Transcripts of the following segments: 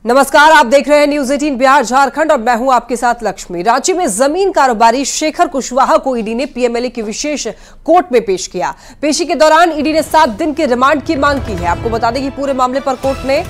नमस्कार, आप देख रहे हैं न्यूज 18 बिहार झारखंड और मैं हूं आपके साथ लक्ष्मी। रांची में जमीन कारोबारी शेखर कुशवाहा को ईडी ने पीएमएलए की विशेष कोर्ट में पेश किया। पेशी के दौरान ईडी ने 7 दिन के रिमांड की मांग की है। आपको बता दें कि पूरे मामले पर कोर्ट ने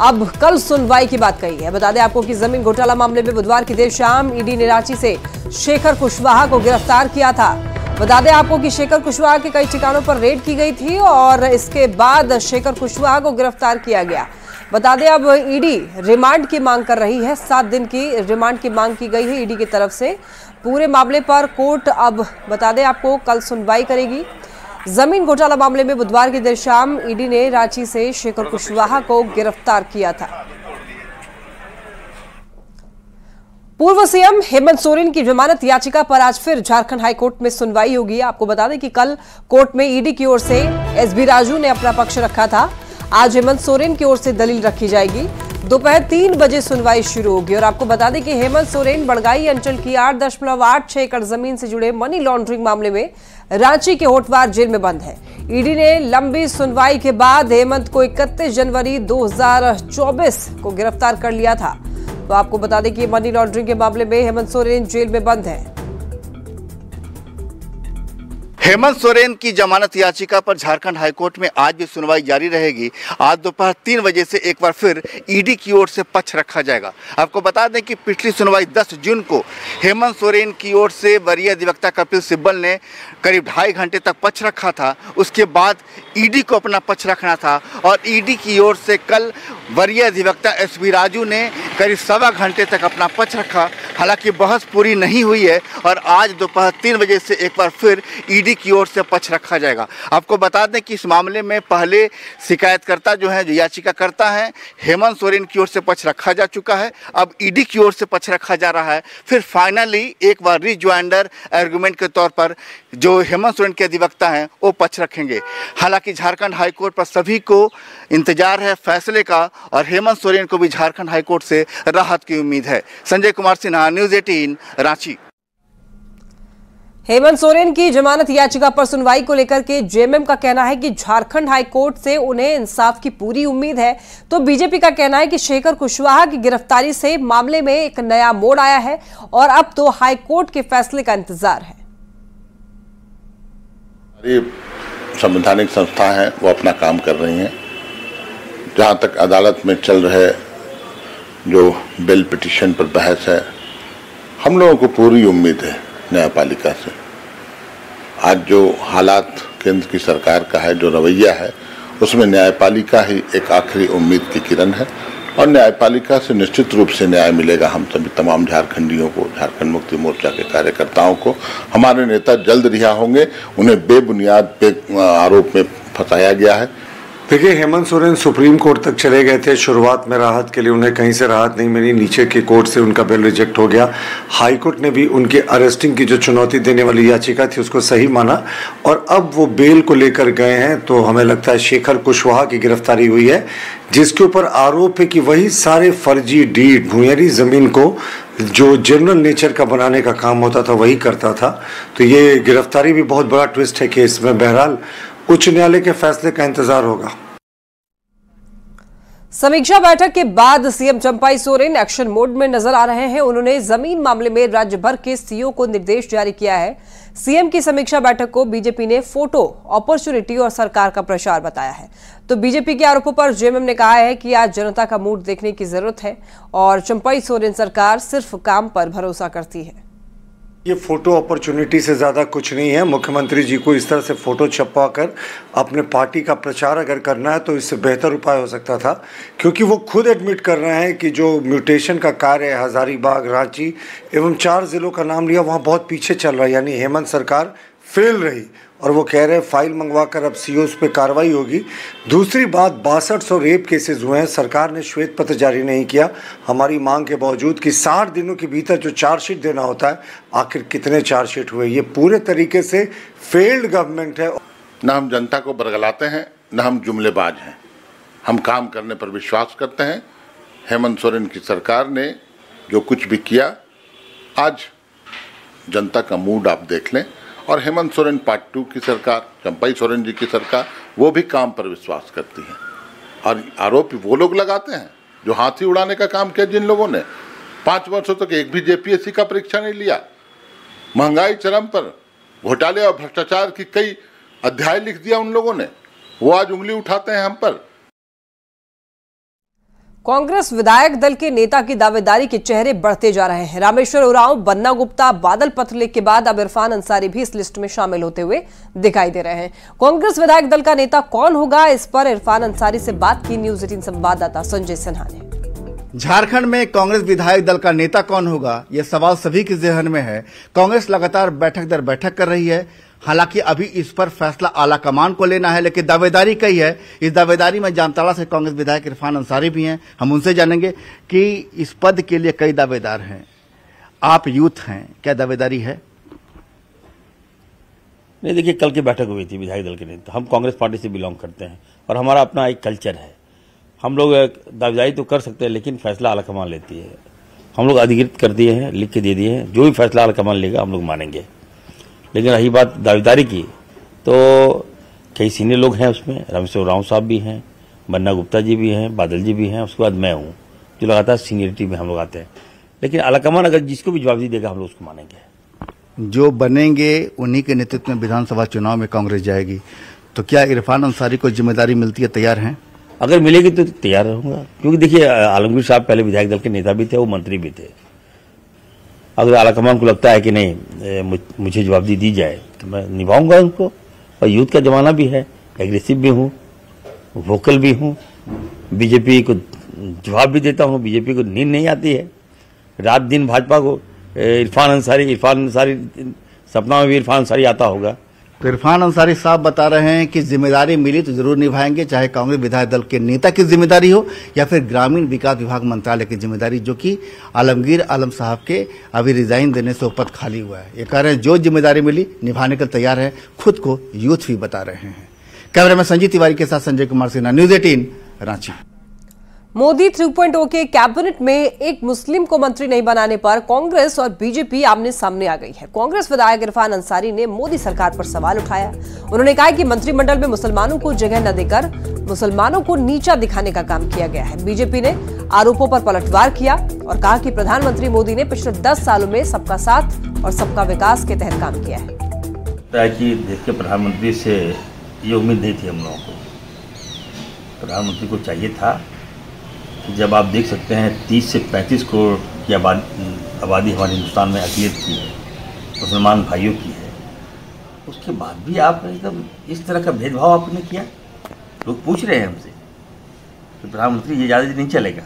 अब कल सुनवाई की बात कही है। बता दें आपको कि जमीन घोटाला मामले में बुधवार की देर शाम ईडी ने रांची से शेखर कुशवाहा को गिरफ्तार किया था। बता दें आपको कि शेखर कुशवाहा के कई ठिकानों पर रेड की गई थी और इसके बाद शेखर कुशवाहा को गिरफ्तार किया गया। बता दें अब ईडी रिमांड की मांग कर रही है। 7 दिन की रिमांड की मांग की गई है ईडी की तरफ से। पूरे मामले पर कोर्ट अब बता दें आपको कल सुनवाई करेगी। जमीन घोटाला मामले में बुधवार की देर शाम ईडी ने रांची से शेखर कुशवाहा को गिरफ्तार किया था। पूर्व सीएम हेमंत सोरेन की जमानत याचिका पर आज फिर झारखंड हाईकोर्ट में सुनवाई होगी। आपको बता दें कि कल कोर्ट में ईडी की ओर से एसबी राजू ने अपना पक्ष रखा था। आज हेमंत सोरेन की ओर से दलील रखी जाएगी। दोपहर 3 बजे सुनवाई शुरू होगी। और आपको बता दें कि हेमंत सोरेन बड़गाई अंचल की 8.86 एकड़ जमीन से जुड़े मनी लॉन्ड्रिंग मामले में रांची के होटवार जेल में बंद है। ईडी ने लंबी सुनवाई के बाद हेमंत को 31 जनवरी 2024 को गिरफ्तार कर लिया था। तो आपको बता दें कि मनी लॉन्ड्रिंग के मामले में हेमंत सोरेन जेल में बंद है। हेमंत सोरेन की जमानत याचिका पर झारखंड हाईकोर्ट में आज भी सुनवाई जारी रहेगी। आज दोपहर 3 बजे से एक बार फिर ईडी की ओर से पक्ष रखा जाएगा। आपको बता दें कि पिछली सुनवाई 10 जून को हेमंत सोरेन की ओर से वरीय अधिवक्ता कपिल सिब्बल ने करीब 2.5 घंटे तक पक्ष रखा था। उसके बाद ईडी को अपना पक्ष रखना था और ईडी की ओर से कल वरीय अधिवक्ता एसबी राजू ने करीब 1.25 घंटे तक अपना पक्ष रखा। हालांकि बहस पूरी नहीं हुई है और आज दोपहर 3 बजे से एक बार फिर ईडी की ओर से पक्ष रखा जाएगा। आपको बता दें कि इस मामले में पहले शिकायतकर्ता जो याचिकाकर्ता हैं, हेमंत सोरेन की ओर से पक्ष रखा जा चुका है। अब ईडी की ओर से पक्ष रखा जा रहा है। फिर फाइनली एक बार रिज्वाइंडर आर्गुमेंट के तौर पर जो हेमंत सोरेन के अधिवक्ता हैं वो पक्ष रखेंगे। हालांकि झारखंड हाईकोर्ट पर सभी को इंतजार है फैसले का और हेमंत सोरेन को भी झारखंड हाईकोर्ट से राहत की उम्मीद है। संजय कुमार सिन्हा, न्यूज 18 रांची। हेमंत सोरेन की जमानत याचिका पर सुनवाई को लेकर के जेएमएम का कहना है कि झारखंड हाईकोर्ट से उन्हें इंसाफ की पूरी उम्मीद है। तो बीजेपी का कहना है कि शेखर कुशवाहा की गिरफ्तारी से मामले में एक नया मोड़ आया है और अब तो हाईकोर्ट के फैसले का इंतजार है। संवैधानिक संस्था है वो अपना काम कर रही हैं। जहां तक अदालत में चल रहे जो बेल पिटीशन पर बहस है, हम लोगों को पूरी उम्मीद है न्यायपालिका से। आज जो हालात केंद्र की सरकार का है, जो रवैया है, उसमें न्यायपालिका ही एक आखिरी उम्मीद की किरण है और न्यायपालिका से निश्चित रूप से न्याय मिलेगा हम सभी तमाम झारखंडियों को, झारखंड मुक्ति मोर्चा के कार्यकर्ताओं को। हमारे नेता जल्द रिहा होंगे। उन्हें बेबुनियाद आरोप में फंसाया गया है। देखिए, हेमंत सोरेन सुप्रीम कोर्ट तक चले गए थे। शुरुआत में राहत के लिए उन्हें कहीं से राहत नहीं मिली। नीचे के कोर्ट से उनका बेल रिजेक्ट हो गया। हाई कोर्ट ने भी उनके अरेस्टिंग की जो चुनौती देने वाली याचिका थी उसको सही माना और अब वो बेल को लेकर गए हैं। तो हमें लगता है शेखर कुशवाहा की गिरफ्तारी हुई है, जिसके ऊपर आरोप है कि वही सारे फर्जी डीड, भूयरी जमीन को जो जनरल नेचर का बनाने का काम होता था वही करता था। तो ये गिरफ्तारी भी बहुत बड़ा ट्विस्ट है केस में। बहरहाल उच्च न्यायालय के फैसले का इंतजार होगा। समीक्षा बैठक के बाद CM Champai Soren action mode में नजर आ रहे हैं। उन्होंने जमीन मामले में राज्य भर के सीईओ को निर्देश जारी किया है। सीएम की समीक्षा बैठक को बीजेपी ने फोटो अपॉर्चुनिटी और सरकार का प्रचार बताया है। तो बीजेपी के आरोपों पर जेएमएम ने कहा है कि आज जनता का मूड देखने की जरूरत है और चंपाई सोरेन सरकार सिर्फ काम पर भरोसा करती है। ये फोटो अपॉर्चुनिटी से ज़्यादा कुछ नहीं है। मुख्यमंत्री जी को इस तरह से फोटो छपवा कर अपने पार्टी का प्रचार अगर करना है तो इससे बेहतर उपाय हो सकता था, क्योंकि वो खुद एडमिट कर रहे हैं कि जो म्यूटेशन का कार्य है हजारीबाग, रांची एवं 4 जिलों का नाम लिया, वहाँ बहुत पीछे चल रहा है। यानी हेमंत सरकार फेल रही और वो कह रहे हैं फाइल मंगवाकर अब सीओस पे कार्रवाई होगी। दूसरी बात, 6200 रेप केसेस हुए हैं। सरकार ने श्वेत पत्र जारी नहीं किया हमारी मांग के बावजूद कि 60 दिनों के भीतर जो चार्जशीट देना होता है, आखिर कितने चार्जशीट हुए। ये पूरे तरीके से फेल्ड गवर्नमेंट है। न हम जनता को बरगलाते हैं, न हम जुमलेबाज हैं। हम काम करने पर विश्वास करते हैं। हेमंत सोरेन की सरकार ने जो कुछ भी किया, आज जनता का मूड आप देख लें। और हेमंत सोरेन पार्ट 2 की सरकार, चंपाई सोरेन जी की सरकार, वो भी काम पर विश्वास करती है। और आरोप वो लोग लगाते हैं जो हाथी उड़ाने का काम किया जिन लोगों ने 5 वर्षों तक एक भी जेपीएससी का परीक्षा नहीं लिया, महंगाई चरम पर, घोटाले और भ्रष्टाचार की कई अध्याय लिख दिया उन लोगों ने, वो आज उंगली उठाते हैं हम पर। कांग्रेस विधायक दल के नेता की दावेदारी के चेहरे बढ़ते जा रहे हैं। रामेश्वर उरांव, बन्ना गुप्ता, बादल पत्रलेख के बाद अब इरफान अंसारी भी इस लिस्ट में शामिल होते हुए दिखाई दे रहे हैं। कांग्रेस विधायक दल का नेता कौन होगा, इस पर इरफान अंसारी से बात की न्यूज 18 संवाददाता संजय सिन्हा ने। झारखंड में कांग्रेस विधायक दल का नेता कौन होगा, यह सवाल सभी के जहन में है। कांग्रेस लगातार बैठक दर बैठक कर रही है। हालांकि अभी इस पर फैसला आला कमान को लेना है, लेकिन दावेदारी कई है। इस दावेदारी में जामताड़ा से कांग्रेस विधायक इरफान अंसारी भी हैं। हम उनसे जानेंगे कि इस पद के लिए कई दावेदार हैं। आप यूथ हैं, क्या दावेदारी है? नहीं, देखिए, कल की बैठक हुई थी विधायक दल के नेता। हम कांग्रेस पार्टी से बिलोंग करते हैं और हमारा अपना एक कल्चर है। हम लोग दावेदारी तो कर सकते हैं, लेकिन फैसला आला कमान लेती है। हम लोग अधिकृत कर दिए हैं, लिख के दे दिए हैं, जो भी फैसला आला कमान लेगा हम लोग मानेंगे। लेकिन रही बात दावेदारी की, तो कई सीनियर लोग हैं उसमें। रामेश्वर उरांव साहब भी हैं, बन्ना गुप्ता जी भी हैं, बादल जी भी हैं, उसके बाद मैं हूँ, जो लगातार सीनियरिटी में हम लोग आते हैं। लेकिन आलाकमान अगर जिसको भी जवाब देगा हम लोग उसको मानेंगे। जो बनेंगे उन्हीं के नेतृत्व में विधानसभा चुनाव में कांग्रेस जाएगी, तो क्या इरफान अंसारी को जिम्मेदारी मिलती है, तैयार हैं? अगर मिलेगी तो तैयार रहूंगा, क्योंकि देखिए, आलमगीर साहब पहले विधायक दल के नेता भी थे, वो मंत्री भी थे। अगर आलाकमान को लगता है कि नहीं मुझे जवाबदेही दी जाए तो मैं निभाऊंगा उनको। और यूथ का जमाना भी है, एग्रेसिव भी हूँ, वोकल भी हूँ, बीजेपी को जवाब भी देता हूँ। बीजेपी को नींद नहीं आती है, रात दिन भाजपा को इरफान अंसारी सपना में भी इरफान अंसारी आता होगा। तो इरफान अंसारी साहब बता रहे हैं कि जिम्मेदारी मिली तो जरूर निभाएंगे, चाहे कांग्रेस विधायक दल के नेता की जिम्मेदारी हो या फिर ग्रामीण विकास विभाग मंत्रालय की जिम्मेदारी, जो कि आलमगीर आलम साहब के अभी रिजाइन देने से पद खाली हुआ है। ये कह रहे हैं जो जिम्मेदारी मिली निभाने के तैयार है, खुद को यूथ भी बता रहे हैं। कैमरा में संजीव तिवारी के साथ संजय कुमार सिन्हा, न्यूज 18 रांची। मोदी 3.0 के कैबिनेट में एक मुस्लिम को मंत्री नहीं बनाने पर कांग्रेस और बीजेपी आमने सामने आ गई है। कांग्रेस विधायक इरफान अंसारी ने मोदी सरकार पर सवाल उठाया। उन्होंने कहा कि मंत्रिमंडल में मुसलमानों को जगह न देकर मुसलमानों को नीचा दिखाने का काम किया गया है। बीजेपी ने आरोपों पर पलटवार किया और कहा कि प्रधानमंत्री मोदी ने पिछले 10 सालों में सबका साथ और सबका विकास के तहत काम किया है। देश के प्रधानमंत्री से ये उम्मीद नहीं थी हम लोगों को। प्रधानमंत्री को चाहिए था, जब आप देख सकते हैं 30 से 35 करोड़ की आबादी हमारे हिंदुस्तान में अक़लियत की है, मुसलमान भाइयों की है, उसके बाद भी आप एकदम इस तरह का भेदभाव आपने किया। लोग पूछ रहे हैं हमसे कि प्रधानमंत्री ये आज़ादी नहीं चलेगा।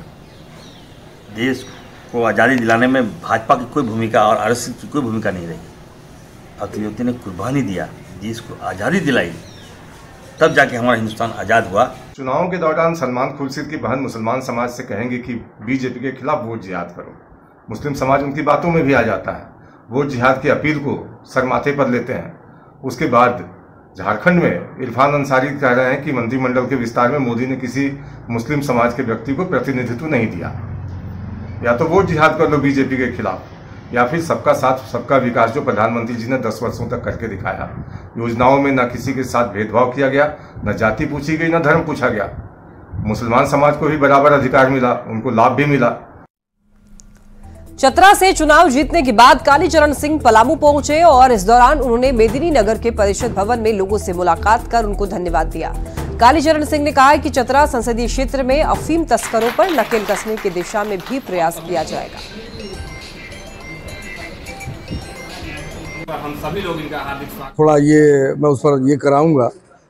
देश को आज़ादी दिलाने में भाजपा की कोई भूमिका और आरएसएस की कोई भूमिका नहीं रही। अक़लियत ने कुर्बानी दिया, देश को आज़ादी दिलाई, तब जाके हमारा हिंदुस्तान आज़ाद हुआ। चुनावों के दौरान सलमान खुर्शीद की बहन मुसलमान समाज से कहेंगे कि बीजेपी के खिलाफ वोट जिहाद करो। मुस्लिम समाज उनकी बातों में भी आ जाता है, वोट जिहाद की अपील को सर माथे पर लेते हैं। उसके बाद झारखंड में इरफान अंसारी कह रहे हैं कि मंत्रिमंडल के विस्तार में मोदी ने किसी मुस्लिम समाज के व्यक्ति को प्रतिनिधित्व नहीं दिया। या तो वोट जिहाद कर लो बीजेपी के खिलाफ, या फिर सबका साथ सबका विकास जो प्रधानमंत्री जी ने 10 वर्षों तक करके दिखाया। योजनाओं में न किसी के साथ भेदभाव किया गया, न जाति पूछी गई, न धर्म पूछा गया। मुसलमान समाज को भी बराबर अधिकार मिला, उनको लाभ भी मिला। चतरा से चुनाव जीतने के बाद कालीचरण सिंह पलामू पहुंचे और इस दौरान उन्होंने मेदिनीनगर के परिषद भवन में लोगों से मुलाकात कर उनको धन्यवाद दिया। कालीचरण सिंह ने कहा कि चतरा संसदीय क्षेत्र में अफीम तस्करों पर नकेल कसने की दिशा में भी प्रयास किया जाएगा। हम सभी लोग इनका हार्दिक स्वागत। थोड़ा ये मैं उस पर ये कराऊंगा,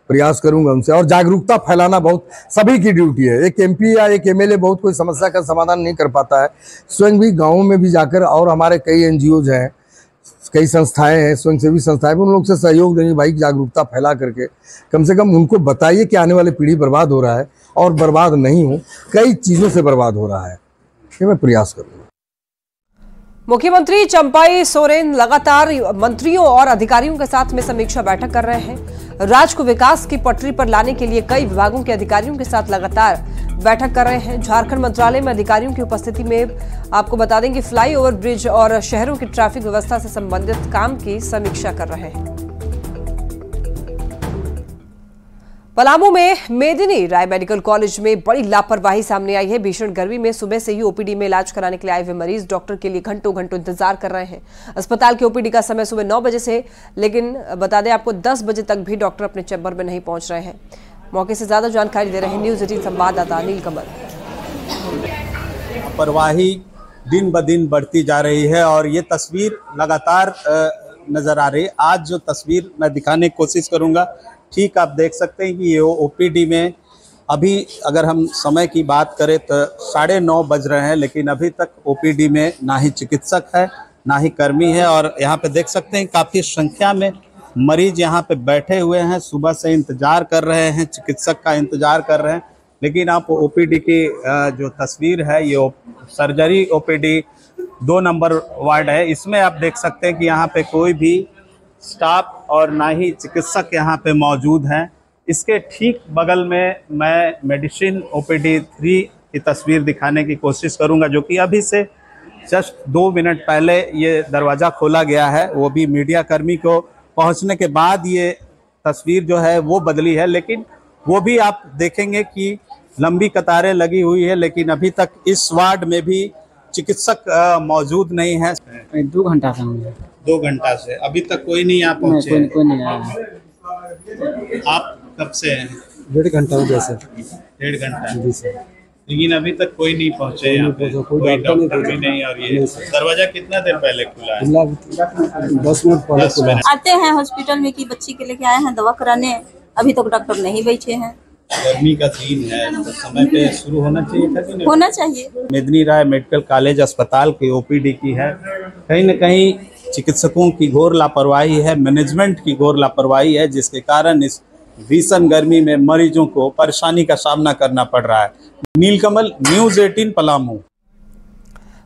प्रयास करूंगा उनसे, और जागरूकता फैलाना बहुत सभी की ड्यूटी है। एक एमपी या एक एमएलए बहुत कोई समस्या का समाधान नहीं कर पाता है, स्वयं भी गाँवों में भी जाकर, और हमारे कई एनजीओज हैं, कई संस्थाएं हैं, स्वयंसेवी संस्थाएं भी, उन लोग से सहयोग देंगे। भाई जागरूकता फैला करके कम से कम उनको बताइए कि आने वाली पीढ़ी बर्बाद हो रहा है और बर्बाद नहीं हो, कई चीज़ों से बर्बाद हो रहा है। ये मैं प्रयास करूँगा। मुख्यमंत्री चंपाई सोरेन लगातार मंत्रियों और अधिकारियों के साथ में समीक्षा बैठक कर रहे हैं। राज्य को विकास की पटरी पर लाने के लिए कई विभागों के अधिकारियों के साथ लगातार बैठक कर रहे हैं। झारखंड मंत्रालय में अधिकारियों की उपस्थिति में आपको बता दें कि फ्लाईओवर ब्रिज और शहरों की ट्रैफिक व्यवस्था से संबंधित काम की समीक्षा कर रहे हैं। पलामू में मेदिनी राय मेडिकल कॉलेज में बड़ी लापरवाही सामने आई है। भीषण गर्मी में सुबह से ही ओपीडी में इलाज कराने के लिए आए हुए मरीज डॉक्टर के लिए घंटों घंटों इंतजार कर रहे हैं। अस्पताल के ओपीडी का समय सुबह 9 बजे से, लेकिन बता दें आपको 10 बजे तक भी डॉक्टर अपने चैम्बर में नहीं पहुंच रहे हैं। मौके से ज्यादा जानकारी दे रहे हैं न्यूज 18 संवाददाता नीलकमल। लापरवाही दिन ब दिन बढ़ती जा रही है और ये तस्वीर लगातार नजर आ रही है। आज जो तस्वीर मैं दिखाने की कोशिश करूंगा, ठीक आप देख सकते हैं कि ये ओपीडी में अभी अगर हम समय की बात करें तो 9:30 बज रहे हैं, लेकिन अभी तक ओपीडी में ना ही चिकित्सक है ना ही कर्मी है। और यहाँ पे देख सकते हैं काफ़ी संख्या में मरीज यहाँ पे बैठे हुए हैं, सुबह से इंतजार कर रहे हैं, चिकित्सक का इंतजार कर रहे हैं। लेकिन आप ओपीडी की जो तस्वीर है, ये सर्जरी ओपीडी 2 नंबर वार्ड है, इसमें आप देख सकते हैं कि यहाँ पे कोई भी स्टाफ और ना ही चिकित्सक यहाँ पे मौजूद हैं। इसके ठीक बगल में मैं मेडिसिन ओपीडी 3 की तस्वीर दिखाने की कोशिश करूँगा, जो कि अभी से जस्ट 2 मिनट पहले ये दरवाज़ा खोला गया है। वो भी मीडिया कर्मी को पहुँचने के बाद ये तस्वीर जो है वो बदली है, लेकिन वो भी आप देखेंगे कि लंबी कतारें लगी हुई है। लेकिन अभी तक इस वार्ड में भी चिकित्सक मौजूद नहीं है। 2 घंटा से 2 घंटा से अभी तक कोई नहीं यहाँ पहुँचे। कोई नहीं आया। आप कब से हैं? 1.5 घंटा हो गया सर। 1.5 घंटा जी सर। लेकिन अभी तक कोई नहीं पहुँचे यहाँ पे, कोई डॉक्टर भी नहीं। और ये दरवाजा कितना देर पहले खुला है? 10 मिनट पहले खुला है। आते हैं हॉस्पिटल में कि बच्ची के लेके आए हैं दवा कराने, अभी तक डॉक्टर नहीं बैठे हैं। गर्मी का दिन है तो समय पे शुरू होना चाहिए था कि नहीं? होना चाहिए। मेदिनी राय मेडिकल कॉलेज अस्पताल की ओपीडी की है। कहीं न कहीं चिकित्सकों की घोर लापरवाही है, मैनेजमेंट की घोर लापरवाही है, जिसके कारण इस भीषण गर्मी में मरीजों को परेशानी का सामना करना पड़ रहा है। नीलकमल, न्यूज 18 पलामू।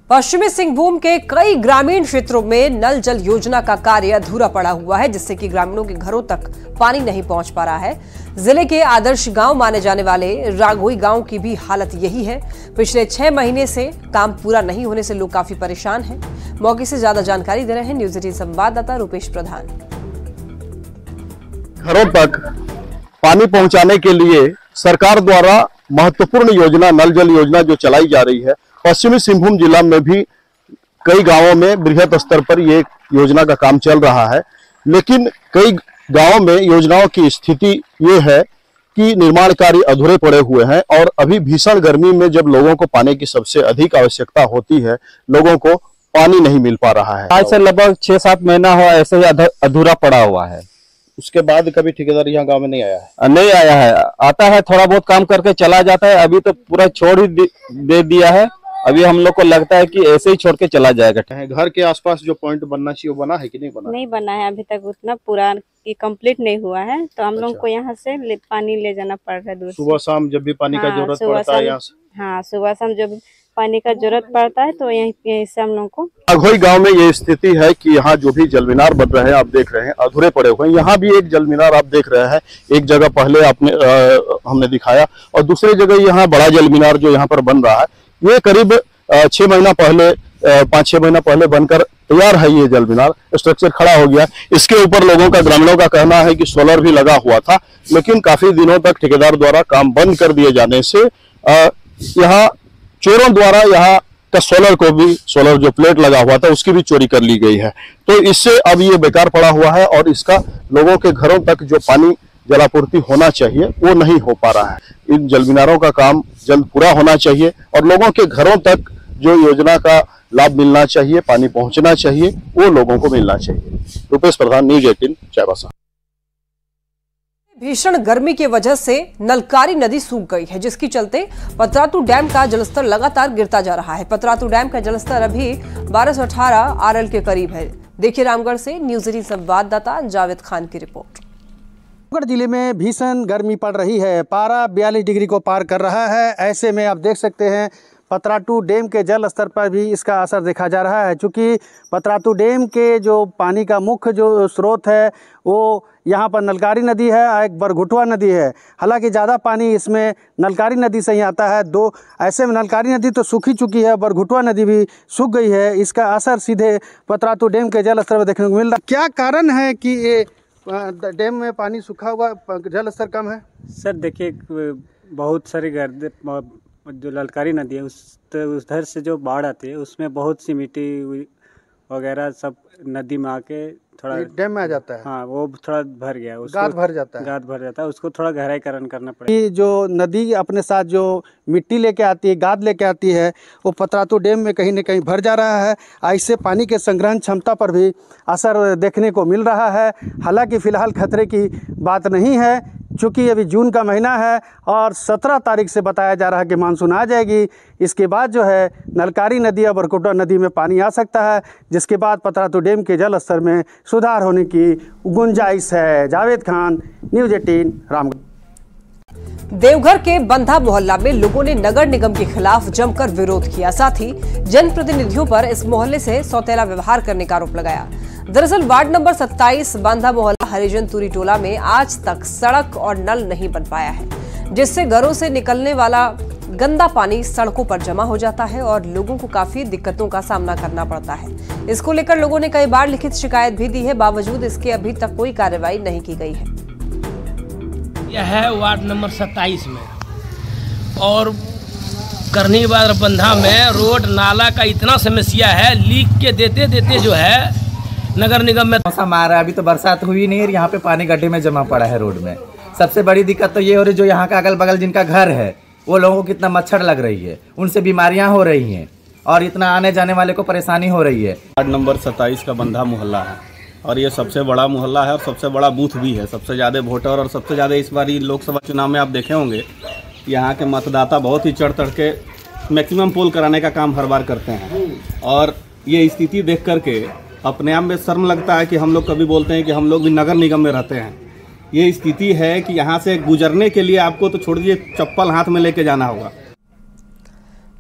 पश्चिमी सिंहभूम के कई ग्रामीण क्षेत्रों में नल जल योजना का कार्य अधूरा पड़ा हुआ है, जिससे कि ग्रामीणों के घरों तक पानी नहीं पहुंच पा रहा है। जिले के आदर्श गांव माने जाने वाले रागोई गांव की भी हालत यही है। पिछले 6 महीने से काम पूरा नहीं होने से लोग काफी परेशान हैं। मौके से ज्यादा जानकारी दे रहे हैं न्यूज 18 संवाददाता रुपेश प्रधान। घरों तक पानी पहुंचाने के लिए सरकार द्वारा महत्वपूर्ण योजना नल जल योजना जो चलाई जा रही है, पश्चिमी सिंहभूम जिला में भी कई गांवों में बृहद स्तर पर ये योजना का काम चल रहा है। लेकिन कई गांवों में योजनाओं की स्थिति ये है कि निर्माण कार्य अधूरे पड़े हुए हैं और अभी भीषण गर्मी में जब लोगों को पानी की सबसे अधिक आवश्यकता होती है, लोगों को पानी नहीं मिल पा रहा है। आज से लगभग 6-7 महीना हुआ ऐसे ही अधूरा पड़ा हुआ है। उसके बाद कभी ठेकेदार यहाँ गांव में नहीं आया है? नहीं आया है, आता है थोड़ा बहुत काम करके चला जाता है। अभी तो पूरा छोड़ ही दे दिया है। अभी हम लोग को लगता है कि ऐसे ही छोड़ के चला जाएगा। घर के आसपास जो पॉइंट बनना चाहिए वो बना है कि नहीं बना? नहीं बना है, अभी तक उतना पूरा कंप्लीट नहीं हुआ है, तो हम लोग को यहाँ से पानी ले जाना पड़ रहा है दूर। सुबह शाम जब भी पानी का जरूरत पड़ता है यहाँ से? हाँ, सुबह शाम जब पानी का जरूरत पड़ता है तो यहीं से हम लोग को। रागोई गांव में ये स्थिति है कि यहाँ जो भी जल मीनार बन रहे हैं आप देख रहे हैं अधूरे पड़े हुए हैं। यहाँ भी एक जल मीनार आप देख रहे हैं, एक जगह पहले हमने दिखाया और दूसरी जगह यहाँ बड़ा जल मीनार जो यहाँ पर बन रहा है, ये करीब 6 महीना पहले 5-6 महीना पहले बनकर तैयार है। ये जल मीनार स्ट्रक्चर खड़ा हो गया। इसके ऊपर लोगों का, ग्रामीणों का कहना है कि सोलर भी लगा हुआ था, लेकिन काफी दिनों तक ठेकेदार द्वारा काम बंद कर दिए जाने से यहाँ चोरों द्वारा यहाँ का सोलर जो प्लेट लगा हुआ था उसकी भी चोरी कर ली गई है। तो इससे अब ये बेकार पड़ा हुआ है और इसका लोगों के घरों तक जो पानी जलापूर्ति होना चाहिए वो नहीं हो पा रहा है। इन जल मीनारों का काम जल्द पूरा होना चाहिए और लोगों के घरों तक जो योजना का लाभ मिलना चाहिए, पानी पहुंचना चाहिए, वो लोगों को मिलना चाहिए। रुपेश प्रधान, न्यूज 18 चाईबासा। भीषण गर्मी की वजह से नलकारी नदी सूख गई है, जिसके चलते पतरातू डैम का जलस्तर लगातार गिरता जा रहा है। पतरातू डैम का जलस्तर अभी 1218 आरएल के करीब है। देखिए रामगढ़ से न्यूज 18 संवाददाता जावेद खान की रिपोर्ट। रामगढ़ जिले में भीषण गर्मी पड़ रही है। पारा 42 डिग्री को पार कर रहा है। ऐसे में आप देख सकते हैं पतरातू डैम के जल स्तर पर भी इसका असर देखा जा रहा है, क्योंकि पतरातू डैम के जो पानी का मुख्य जो स्रोत है वो यहाँ पर नलकारी नदी है, एक बरघुटवा नदी है। हालांकि ज़्यादा पानी इसमें नलकारी नदी से ही आता है। ऐसे में नलकारी नदी तो सूखी चुकी है, बरघुटवा नदी भी सूख गई है। इसका असर सीधे पतरातू डैम के जल स्तर पर देखने को मिल रहा है। क्या कारण है कि ये डैम में पानी सूखा हुआ, जल स्तर कम है? सर देखिए, बहुत सारे जो ललकारी नदी है उधर से जो बाढ़ आती है उसमें बहुत सी मिट्टी वगैरह सब नदी में आके थोड़ा डैम में आ जाता है। हाँ, वो थोड़ा भर गया, गाद भर जाता है, उसको थोड़ा गहराईकरण करना पड़ेगा। ये जो नदी अपने साथ जो मिट्टी लेके आती है, गाद लेके आती है, वो पतरातू डैम में कहीं न कहीं भर जा रहा है। इससे पानी के संग्रहण क्षमता पर भी असर देखने को मिल रहा है। हालांकि फ़िलहाल खतरे की बात नहीं है, चूँकि अभी जून का महीना है और 17 तारीख से बताया जा रहा है कि मानसून आ जाएगी। इसके बाद जो है नलकारी नदी और बरकोटा नदी में पानी आ सकता है, जिसके बाद पतरातू डैम के जल स्तर में सुधार होने की गुंजाइश है। जावेद खान, न्यूज़ 18, रामगढ़। देवघर के बंधा मोहल्ला में लोगों ने नगर निगम के खिलाफ जमकर विरोध किया। साथ ही जनप्रतिनिधियों पर इस मोहल्ले से सौतेला व्यवहार करने का आरोप लगाया। दरअसल वार्ड नंबर 27 बांधा मोहल्ला हरिजन तुरी टोला में आज तक सड़क और नल नहीं बन पाया है, जिससे घरों से निकलने वाला गंदा पानी सड़कों पर जमा हो जाता है और लोगों को काफी दिक्कतों का सामना करना पड़ता है। इसको लेकर लोगों ने कई बार लिखित शिकायत भी दी है, बावजूद इसके अभी तक कोई कार्रवाई नहीं की गई है। यह है वार्ड नंबर 27 में और करनी बार बंधा में रोड नाला का इतना समस्या है, लीक के देते देते जो है नगर निगम में मौसम आ रहा है। अभी तो बरसात हुई नहीं, यहाँ पे पानी गड्ढे में जमा पड़ा है रोड में। सबसे बड़ी दिक्कत तो ये हो रही, जो यहाँ का अगल बगल जिनका घर है वो लोगों को कितना मच्छर लग रही है, उनसे बीमारियाँ हो रही हैं और इतना आने जाने वाले को परेशानी हो रही है। वार्ड नंबर 27 का बंधा मोहल्ला है और ये सबसे बड़ा मोहल्ला है और सबसे बड़ा बूथ भी है। सबसे ज़्यादा वोटर और सबसे ज़्यादा इस बार लोकसभा चुनाव में आप देखे होंगे यहाँ के मतदाता बहुत ही चढ़ चढ़ के मैक्सिमम पोल कराने का काम हर बार करते हैं। और ये स्थिति देख करके अपने आप में शर्म लगता है कि हम लोग कभी बोलते हैं कि हम लोग भी नगर निगम में रहते हैं। ये स्थिति है कि यहाँ से गुजरने के लिए आपको तो छोड़ दीजिए, चप्पल हाथ में लेके जाना होगा।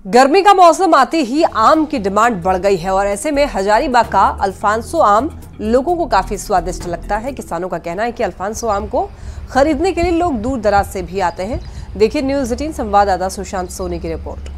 गर्मी का मौसम आते ही आम की डिमांड बढ़ गई है और ऐसे में हजारीबाग का अल्फांसो आम लोगों को काफी स्वादिष्ट लगता है। किसानों का कहना है कि अल्फांसो आम को खरीदने के लिए लोग दूर दराज से भी आते हैं। देखिए न्यूज़ 18 संवाददाता सुशांत सोनी की रिपोर्ट।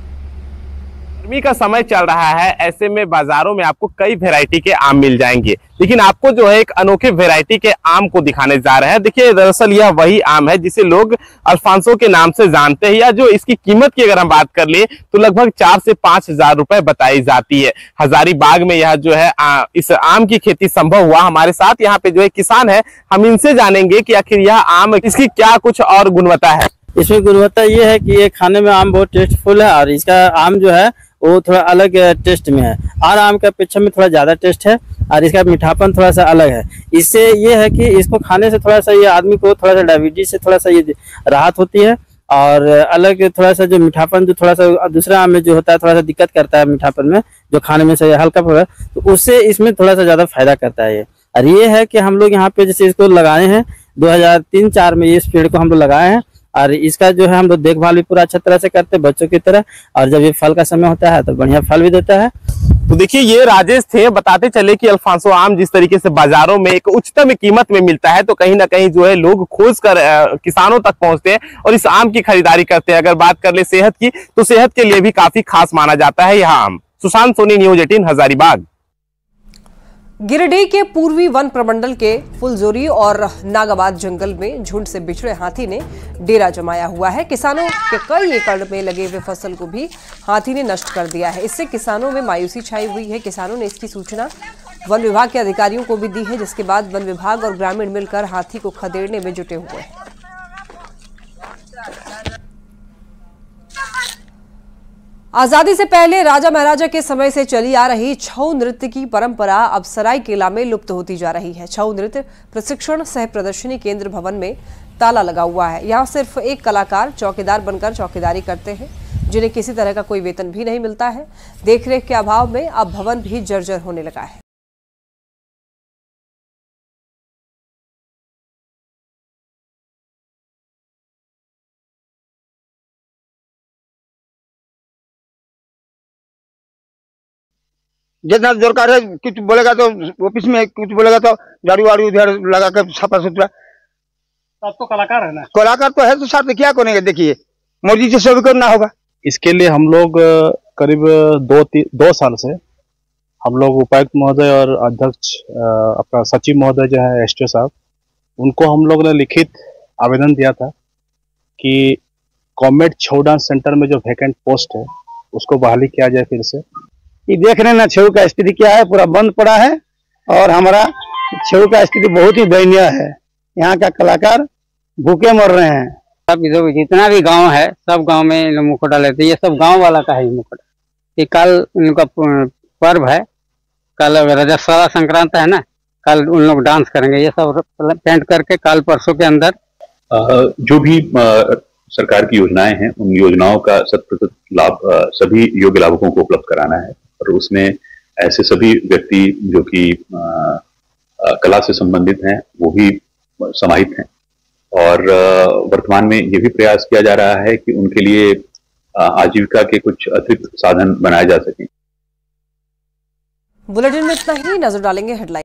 गर्मी का समय चल रहा है, ऐसे में बाजारों में आपको कई वैरायटी के आम मिल जाएंगे, लेकिन आपको जो है एक अनोखे वैरायटी के आम को दिखाने जा रहे हैं। देखिए दरअसल यह वही आम है जिसे लोग अल्फांसो के नाम से जानते हैं, या जो इसकी कीमत की अगर हम बात कर ले तो लगभग 4 से 5 हजार रुपए बताई जाती है। हजारीबाग में यह जो है इस आम की खेती संभव हुआ। हमारे साथ यहाँ पे जो है किसान है, हम इनसे जानेंगे कि आखिर यह आम इसकी क्या कुछ और गुणवत्ता है। इसमें गुणवत्ता ये है कि ये खाने में आम बहुत टेस्टफुल है और इसका आम जो है वो थोड़ा अलग टेस्ट में है और आम के अपेक्षा में थोड़ा ज्यादा टेस्ट है और इसका मीठापन थोड़ा सा अलग है। इससे ये है कि इसको खाने से थोड़ा सा ये आदमी को थोड़ा सा डायबिटीज से थोड़ा सा ये राहत होती है और अलग थोड़ा सा जो मीठापन जो थोड़ा सा दूसरा आम में जो होता है थोड़ा सा दिक्कत करता है मीठापन में, जो खाने में से हल्का पड़ा, तो उससे इसमें थोड़ा सा ज्यादा फायदा करता है ये। और ये है कि हम लोग यहाँ पे जैसे इसको लगाए हैं 2003-04 में इस पेड़ को हम लोग लगाए हैं और इसका जो है हम लोग देखभाल भी पूरा अच्छी तरह से करते हैं बच्चों की तरह, और जब ये फल का समय होता है तो बढ़िया फल भी देता है। तो देखिए ये राजेश थे, बताते चले कि अल्फांसो आम जिस तरीके से बाजारों में एक उच्चतम कीमत में मिलता है, तो कहीं ना कहीं जो है लोग खोज कर किसानों तक पहुंचते हैं और इस आम की खरीदारी करते हैं। अगर बात कर ले सेहत की, तो सेहत के लिए भी काफी खास माना जाता है यह आम। सुशांत सोनी, न्यूज़ 18, हजारीबाग। गिरिडीह के पूर्वी वन प्रमंडल के फुलजोरी और नागाबाद जंगल में झुंड से बिछड़े हाथी ने डेरा जमाया हुआ है। किसानों के कई एकड़ में लगे हुए फसल को भी हाथी ने नष्ट कर दिया है। इससे किसानों में मायूसी छाई हुई है। किसानों ने इसकी सूचना वन विभाग के अधिकारियों को भी दी है, जिसके बाद वन विभाग और ग्रामीण मिलकर हाथी को खदेड़ने में जुटे हुए हैं। आजादी से पहले राजा महाराजा के समय से चली आ रही छऊ नृत्य की परंपरा अब सरायकेला में लुप्त होती जा रही है। छऊ नृत्य प्रशिक्षण सह प्रदर्शनी केंद्र भवन में ताला लगा हुआ है। यहाँ सिर्फ एक कलाकार चौकीदार बनकर चौकीदारी करते हैं, जिन्हें किसी तरह का कोई वेतन भी नहीं मिलता है। देखरेख के अभाव में अब भवन भी जर्जर होने लगा है। जितना दरकार है कुछ बोलेगा तो ऑफिस में, कुछ बोलेगा तो झाड़ू वाड़ू उधर लगा कर सफा सुथरा। आप तो कलाकार है ना? कलाकार तो है, तो साथ में क्या करेंगे? देखिए मोदी जी से भी करना होगा। इसके लिए हम लोग करीब 2 साल से हम लोग उपायुक्त महोदय और अध्यक्ष अपना सचिव महोदय जो है एसटीओ साहब, उनको हम लोग ने लिखित आवेदन दिया था कि कॉमेट छऊ डांस सेंटर में जो वैकेंट पोस्ट है उसको बहाली किया जाए फिर से। ये देख रहे हैं ना छऊ का स्थिति क्या है, पूरा बंद पड़ा है और हमारा छऊ का स्थिति बहुत ही दयनीय है। यहाँ का कलाकार भूखे मर रहे हैं। सब जितना भी गांव है सब गांव में लोग मुखौटा लेते हैं। ये सब गांव वाला का है मुखौटा। ये कल उनका पर्व है, कल रजस्वला संक्रांत है ना, कल उन लोग डांस करेंगे। ये सब पेंट करके कल परसों के अंदर जो भी सरकार की योजनाएं हैं उन योजनाओं का 100% लाभ सभी योग्य लाभुकों को उपलब्ध कराना है और उसमें ऐसे सभी व्यक्ति जो कि कला से संबंधित हैं वो भी समाहित हैं। और वर्तमान में ये भी प्रयास किया जा रहा है कि उनके लिए आजीविका के कुछ अतिरिक्त साधन बनाए जा सकें। बुलेटिन में इतना ही। नजर डालेंगे हेडलाइन।